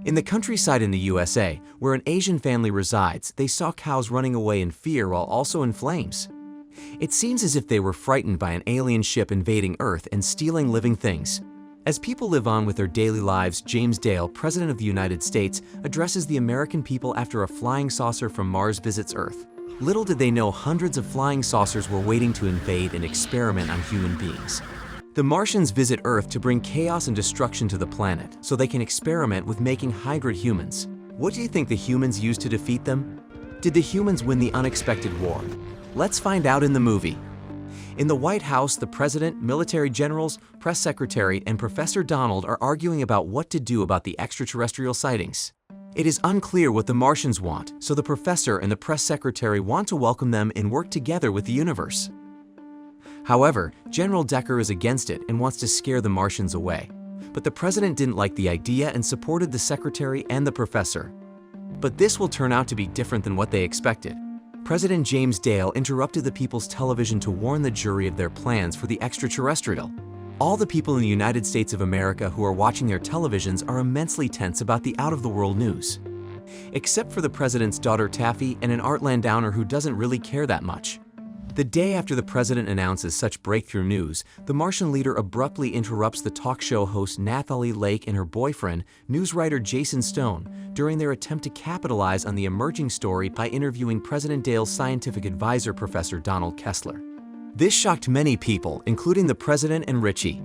In the countryside in the USA, where an Asian family resides, they saw cows running away in fear while also in flames. It seems as if they were frightened by an alien ship invading Earth and stealing living things. As people live on with their daily lives, James Dale, President of the United States, addresses the American people after a flying saucer from Mars visits Earth. Little did they know hundreds of flying saucers were waiting to invade and experiment on human beings. The Martians visit Earth to bring chaos and destruction to the planet so they can experiment with making hybrid humans. What do you think the humans used to defeat them? Did the humans win the unexpected war? Let's find out in the movie. In the White House, the president, military generals, press secretary, and Professor Donald are arguing about what to do about the extraterrestrial sightings. It is unclear what the Martians want, so the professor and the press secretary want to welcome them and work together with the universe. However, General Decker is against it and wants to scare the Martians away. But the president didn't like the idea and supported the secretary and the professor. But this will turn out to be different than what they expected. President James Dale interrupted the people's television to warn the jury of their plans for the extraterrestrial. All the people in the United States of America who are watching their televisions are immensely tense about the out-of-the-world news. Except for the president's daughter Taffy and an Art Landowner who doesn't really care that much. The day after the president announces such breakthrough news, the Martian leader abruptly interrupts the talk show host Nathalie Lake and her boyfriend, news writer Jason Stone, during their attempt to capitalize on the emerging story by interviewing President Dale's scientific advisor, Professor Donald Kessler. This shocked many people, including the president and Richie.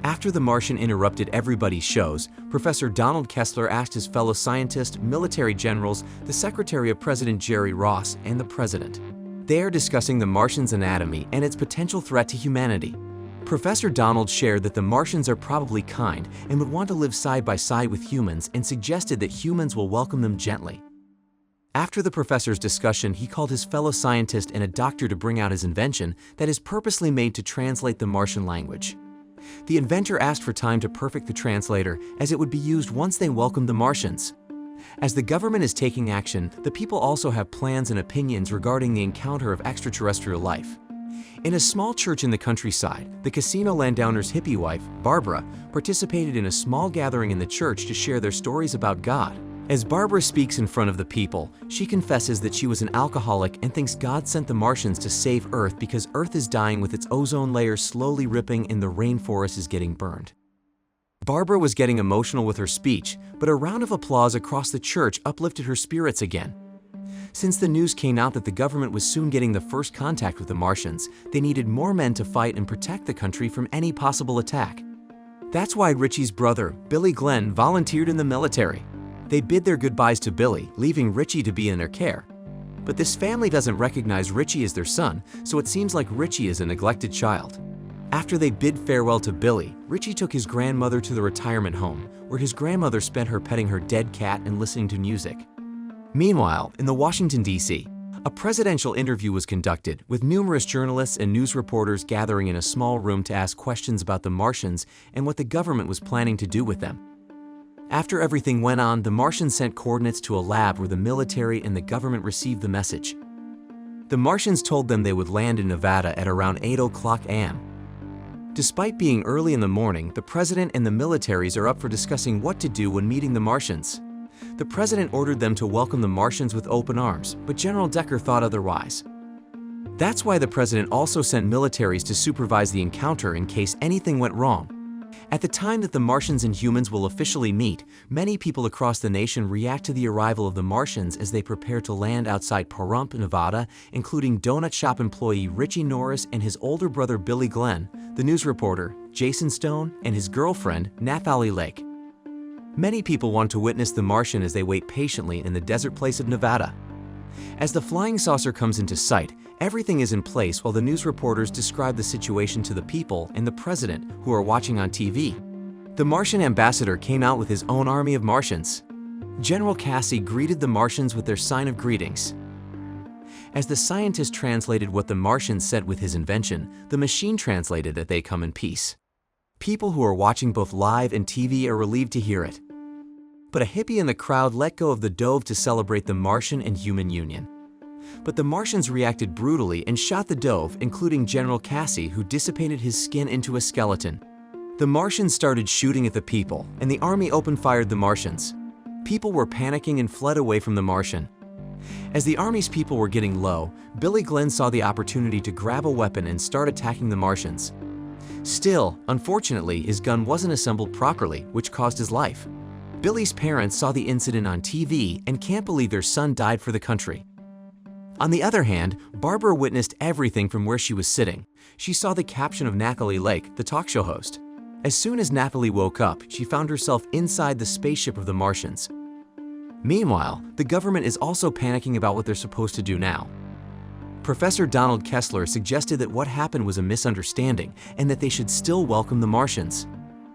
After the Martian interrupted everybody's shows, Professor Donald Kessler asked his fellow scientists, military generals, the Secretary of President Jerry Ross, and the president. They are discussing the Martian's anatomy and its potential threat to humanity. Professor Donald shared that the Martians are probably kind and would want to live side by side with humans and suggested that humans will welcome them gently. After the professor's discussion, he called his fellow scientist and a doctor to bring out his invention that is purposely made to translate the Martian language. The inventor asked for time to perfect the translator as it would be used once they welcomed the Martians. As the government is taking action, the people also have plans and opinions regarding the encounter of extraterrestrial life. In a small church in the countryside, the casino landowner's hippie wife, Barbara, participated in a small gathering in the church to share their stories about God. As Barbara speaks in front of the people, she confesses that she was an alcoholic and thinks God sent the Martians to save Earth because Earth is dying with its ozone layer slowly ripping and the rainforest is getting burned. Barbara was getting emotional with her speech, but a round of applause across the church uplifted her spirits again. Since the news came out that the government was soon getting the first contact with the Martians, they needed more men to fight and protect the country from any possible attack. That's why Richie's brother, Billy Glenn, volunteered in the military. They bid their goodbyes to Billy, leaving Richie to be in their care. But this family doesn't recognize Richie as their son, so it seems like Richie is a neglected child. After they bid farewell to Billy, Richie took his grandmother to the retirement home, where his grandmother spent her petting her dead cat and listening to music. Meanwhile, in the Washington, D.C., a presidential interview was conducted, with numerous journalists and news reporters gathering in a small room to ask questions about the Martians and what the government was planning to do with them. After everything went on, the Martians sent coordinates to a lab where the military and the government received the message. The Martians told them they would land in Nevada at around 8:00 a.m. Despite being early in the morning, the president and the militaries are up for discussing what to do when meeting the Martians. The president ordered them to welcome the Martians with open arms, but General Decker thought otherwise. That's why the president also sent militaries to supervise the encounter in case anything went wrong. At the time that the Martians and humans will officially meet, many people across the nation react to the arrival of the Martians as they prepare to land outside Pahrump, Nevada, including donut shop employee Richie Norris and his older brother Billy Glenn, the news reporter Jason Stone, and his girlfriend Nathalie Lake. Many people want to witness the Martian as they wait patiently in the desert place of Nevada. As the flying saucer comes into sight, everything is in place while the news reporters describe the situation to the people and the president who are watching on TV. The Martian ambassador came out with his own army of Martians. General Cassie greeted the Martians with their sign of greetings. As the scientist translated what the Martian said with his invention, the machine translated that they come in peace. People who are watching both live and TV are relieved to hear it. But a hippie in the crowd let go of the dove to celebrate the Martian and human union. But the Martians reacted brutally and shot the dove, including General Cassie, who dissipated his skin into a skeleton. The Martians started shooting at the people, and the army open-fired the Martians. People were panicking and fled away from the Martian. As the army's people were getting low, Billy Glenn saw the opportunity to grab a weapon and start attacking the Martians. Still, unfortunately, his gun wasn't assembled properly, which caused his life. Billy's parents saw the incident on TV and can't believe their son died for the country. On the other hand, Barbara witnessed everything from where she was sitting. She saw the caption of Nathalie Lake, the talk show host. As soon as Nathalie woke up, she found herself inside the spaceship of the Martians. Meanwhile, the government is also panicking about what they're supposed to do now. Professor Donald Kessler suggested that what happened was a misunderstanding and that they should still welcome the Martians.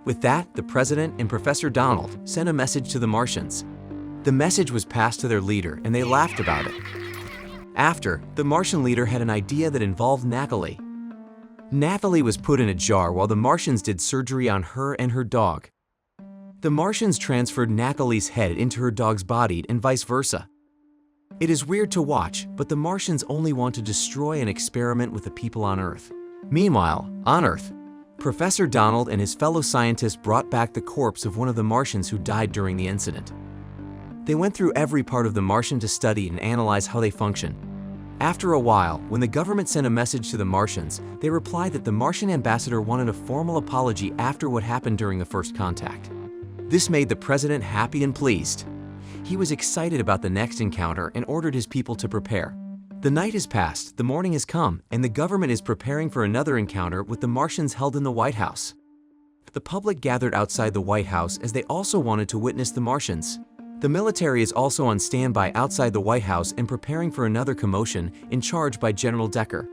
With that, the president and Professor Donald sent a message to the Martians. The message was passed to their leader and they laughed about it. After, the Martian leader had an idea that involved Nathalie. Nathalie was put in a jar while the Martians did surgery on her and her dog. The Martians transferred Nathalie's head into her dog's body and vice versa. It is weird to watch, but the Martians only want to destroy and experiment with the people on Earth. Meanwhile, on Earth, Professor Donald and his fellow scientists brought back the corpse of one of the Martians who died during the incident. They went through every part of the Martian to study and analyze how they function. After a while, when the government sent a message to the Martians, they replied that the Martian ambassador wanted a formal apology after what happened during the first contact. This made the president happy and pleased. He was excited about the next encounter and ordered his people to prepare. The night has passed, the morning has come, and the government is preparing for another encounter with the Martians held in the White House. The public gathered outside the White House as they also wanted to witness the Martians. The military is also on standby outside the White House and preparing for another commotion in charge by General Decker.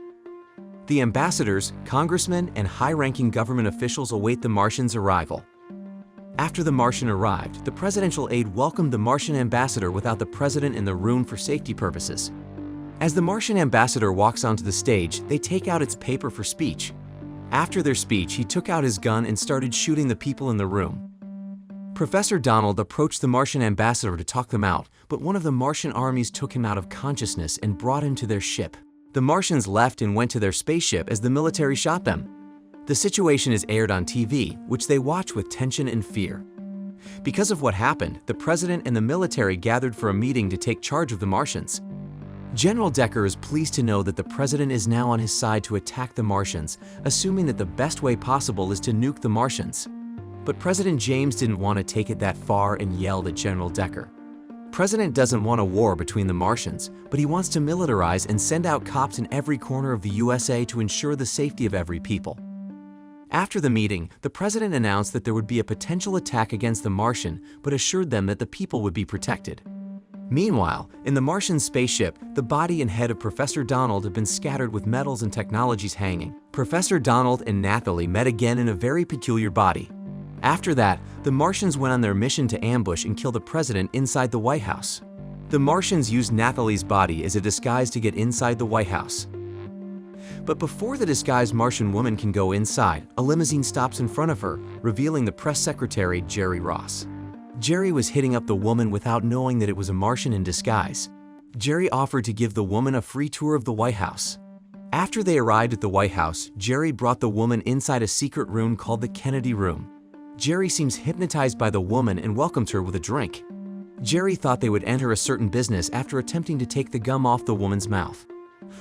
The ambassadors, congressmen, and high-ranking government officials await the Martians' arrival. After the Martian arrived, the presidential aide welcomed the Martian ambassador without the president in the room for safety purposes. As the Martian ambassador walks onto the stage, they take out its paper for speech. After their speech, he took out his gun and started shooting the people in the room. Professor Donald approached the Martian ambassador to talk them out, but one of the Martian armies took him out of consciousness and brought him to their ship. The Martians left and went to their spaceship as the military shot them. The situation is aired on TV, which they watch with tension and fear. Because of what happened, the president and the military gathered for a meeting to take charge of the Martians. General Decker is pleased to know that the president is now on his side to attack the Martians, assuming that the best way possible is to nuke the Martians. But President James didn't want to take it that far and yelled at General Decker. President doesn't want a war between the Martians, but he wants to militarize and send out cops in every corner of the USA to ensure the safety of every people. After the meeting, the president announced that there would be a potential attack against the Martian, but assured them that the people would be protected. Meanwhile, in the Martian spaceship, the body and head of Professor Donald have been scattered with metals and technologies hanging. Professor Donald and Nathalie met again in a very peculiar body. After that, the Martians went on their mission to ambush and kill the president inside the White House. The Martians used Nathalie's body as a disguise to get inside the White House. But before the disguised Martian woman can go inside, a limousine stops in front of her, revealing the press secretary, Jerry Ross. Jerry was hitting up the woman without knowing that it was a Martian in disguise. Jerry offered to give the woman a free tour of the White House. After they arrived at the White House, Jerry brought the woman inside a secret room called the Kennedy Room. Jerry seems hypnotized by the woman and welcomed her with a drink. Jerry thought they would enter a certain business after attempting to take the gum off the woman's mouth.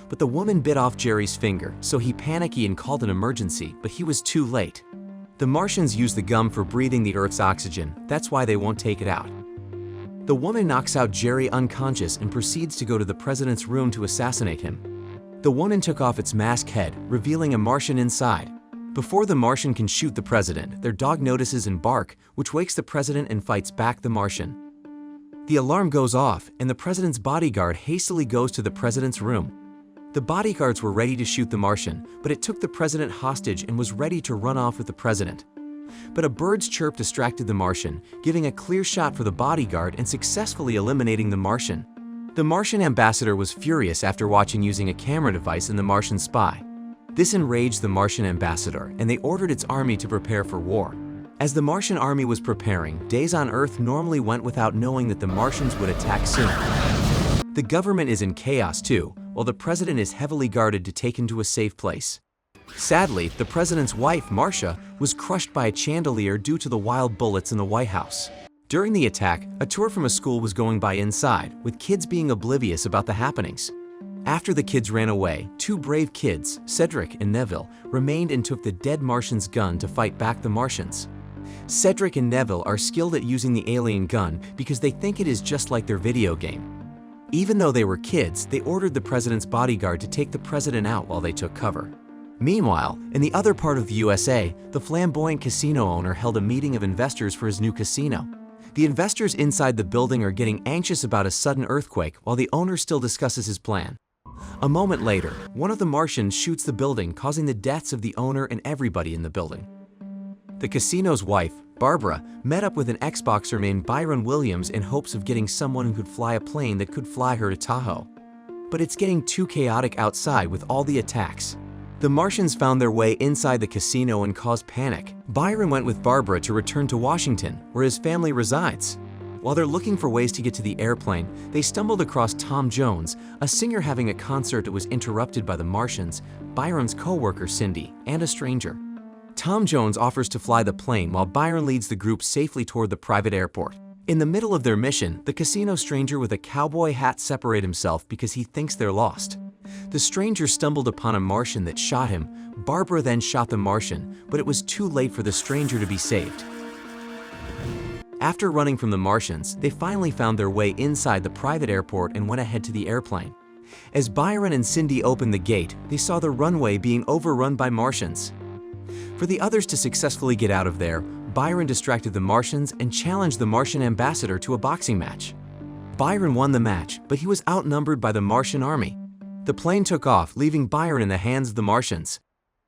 But the woman bit off Jerry's finger, so he panicked and called an emergency, but he was too late. The Martians use the gum for breathing the Earth's oxygen, that's why they won't take it out. The woman knocks out Jerry unconscious and proceeds to go to the president's room to assassinate him. The woman took off its masked head, revealing a Martian inside. Before the Martian can shoot the president, their dog notices and barks, which wakes the president and fights back the Martian. The alarm goes off, and the president's bodyguard hastily goes to the president's room. The bodyguards were ready to shoot the Martian, but it took the president hostage and was ready to run off with the president. But a bird's chirp distracted the Martian, giving a clear shot for the bodyguard and successfully eliminating the Martian. The Martian ambassador was furious after watching using a camera device in the Martian spy. This enraged the Martian ambassador, and they ordered its army to prepare for war. As the Martian army was preparing, days on Earth normally went without knowing that the Martians would attack soon. The government is in chaos too, while the president is heavily guarded to take him to a safe place. Sadly, the president's wife, Marcia, was crushed by a chandelier due to the wild bullets in the White House. During the attack, a tour from a school was going by inside, with kids being oblivious about the happenings. After the kids ran away, two brave kids, Cedric and Neville, remained and took the dead Martian's gun to fight back the Martians. Cedric and Neville are skilled at using the alien gun because they think it is just like their video game. Even though they were kids, they ordered the president's bodyguard to take the president out while they took cover. Meanwhile, in the other part of the USA, the flamboyant casino owner held a meeting of investors for his new casino. The investors inside the building are getting anxious about a sudden earthquake while the owner still discusses his plan. A moment later, one of the Martians shoots the building, causing the deaths of the owner and everybody in the building. The casino's wife, Barbara, met up with an ex-boxer named Byron Williams in hopes of getting someone who could fly a plane that could fly her to Tahoe. But it's getting too chaotic outside with all the attacks. The Martians found their way inside the casino and caused panic. Byron went with Barbara to return to Washington, where his family resides. While they're looking for ways to get to the airplane, they stumbled across Tom Jones, a singer having a concert that was interrupted by the Martians, Byron's co-worker Cindy, and a stranger. Tom Jones offers to fly the plane while Byron leads the group safely toward the private airport. In the middle of their mission, the casino stranger with a cowboy hat separates himself because he thinks they're lost. The stranger stumbled upon a Martian that shot him. Barbara then shot the Martian, but it was too late for the stranger to be saved. After running from the Martians, they finally found their way inside the private airport and went ahead to the airplane. As Byron and Cindy opened the gate, they saw the runway being overrun by Martians. For the others to successfully get out of there, Byron distracted the Martians and challenged the Martian ambassador to a boxing match. Byron won the match, but he was outnumbered by the Martian army. The plane took off, leaving Byron in the hands of the Martians.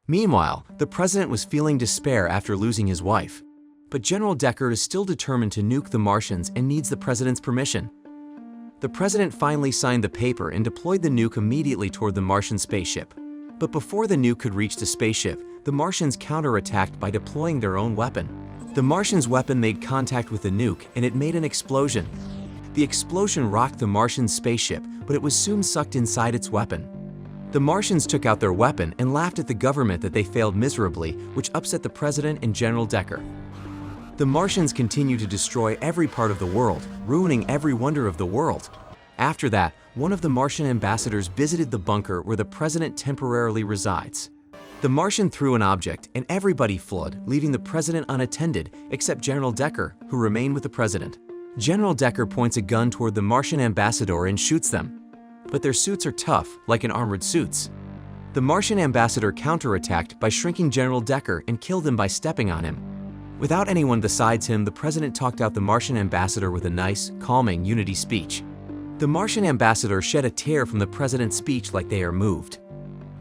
Meanwhile, the president was feeling despair after losing his wife. But General Decker is still determined to nuke the Martians and needs the president's permission. The president finally signed the paper and deployed the nuke immediately toward the Martian spaceship. But before the nuke could reach the spaceship, the Martians counterattacked by deploying their own weapon. The Martians' weapon made contact with the nuke and it made an explosion. The explosion rocked the Martian spaceship, but it was soon sucked inside its weapon. The Martians took out their weapon and laughed at the government that they failed miserably, which upset the president and General Decker. The Martians continued to destroy every part of the world, ruining every wonder of the world. After that, one of the Martian ambassadors visited the bunker where the president temporarily resides. The Martian threw an object and everybody fled, leaving the president unattended except General Decker, who remained with the president. General Decker points a gun toward the Martian ambassador and shoots them. But their suits are tough, like an armored suits. The Martian ambassador counterattacked by shrinking General Decker and killed him by stepping on him. Without anyone besides him, the president talked out the Martian ambassador with a nice, calming unity speech. The Martian ambassador shed a tear from the president's speech like they are moved.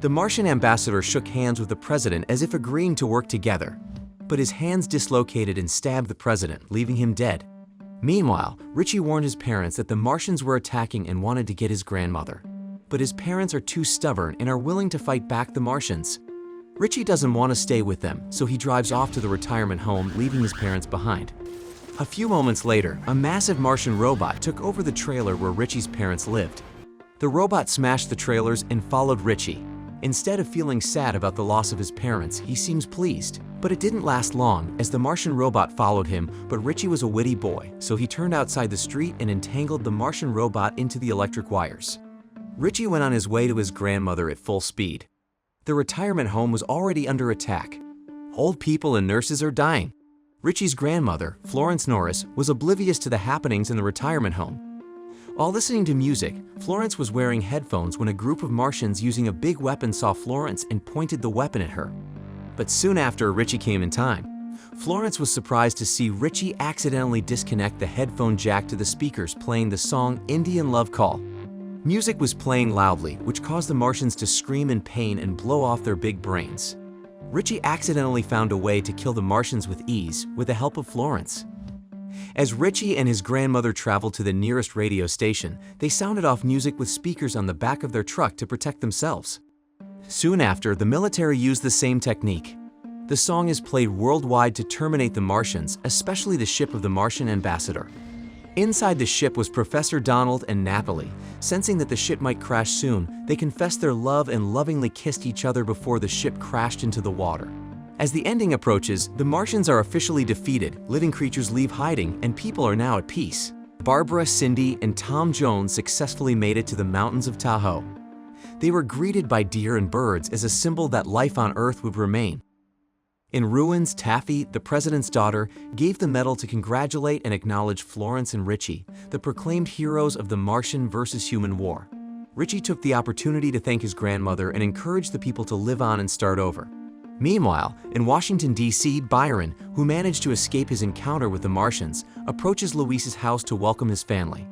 The Martian ambassador shook hands with the president as if agreeing to work together. But his hands dislocated and stabbed the president, leaving him dead. Meanwhile, Richie warned his parents that the Martians were attacking and wanted to get his grandmother. But his parents are too stubborn and are willing to fight back the Martians. Richie doesn't want to stay with them, so he drives off to the retirement home, leaving his parents behind. A few moments later, a massive Martian robot took over the trailer where Richie's parents lived. The robot smashed the trailers and followed Richie. Instead of feeling sad about the loss of his parents, he seems pleased. But it didn't last long, as the Martian robot followed him, but Richie was a witty boy, so he turned outside the street and entangled the Martian robot into the electric wires. Richie went on his way to his grandmother at full speed. The retirement home was already under attack. Old people and nurses are dying. Richie's grandmother, Florence Norris, was oblivious to the happenings in the retirement home. While listening to music, Florence was wearing headphones when a group of Martians using a big weapon saw Florence and pointed the weapon at her. But soon after, Richie came in time. Florence was surprised to see Richie accidentally disconnect the headphone jack to the speakers playing the song Indian Love Call. Music was playing loudly, which caused the Martians to scream in pain and blow off their big brains. Richie accidentally found a way to kill the Martians with ease with the help of Florence. As Richie and his grandmother traveled to the nearest radio station, they sounded off music with speakers on the back of their truck to protect themselves. Soon after, the military used the same technique. The song is played worldwide to terminate the Martians, especially the ship of the Martian ambassador. Inside the ship was Professor Donald and Napoli. Sensing that the ship might crash soon, they confessed their love and lovingly kissed each other before the ship crashed into the water. As the ending approaches, the Martians are officially defeated, living creatures leave hiding, and people are now at peace. Barbara, Cindy, and Tom Jones successfully made it to the mountains of Tahoe. They were greeted by deer and birds as a symbol that life on Earth would remain. In ruins, Taffy, the president's daughter, gave the medal to congratulate and acknowledge Florence and Richie, the proclaimed heroes of the Martian versus human war. Richie took the opportunity to thank his grandmother and encourage the people to live on and start over. Meanwhile, in Washington, D.C., Byron, who managed to escape his encounter with the Martians, approaches Luis's house to welcome his family.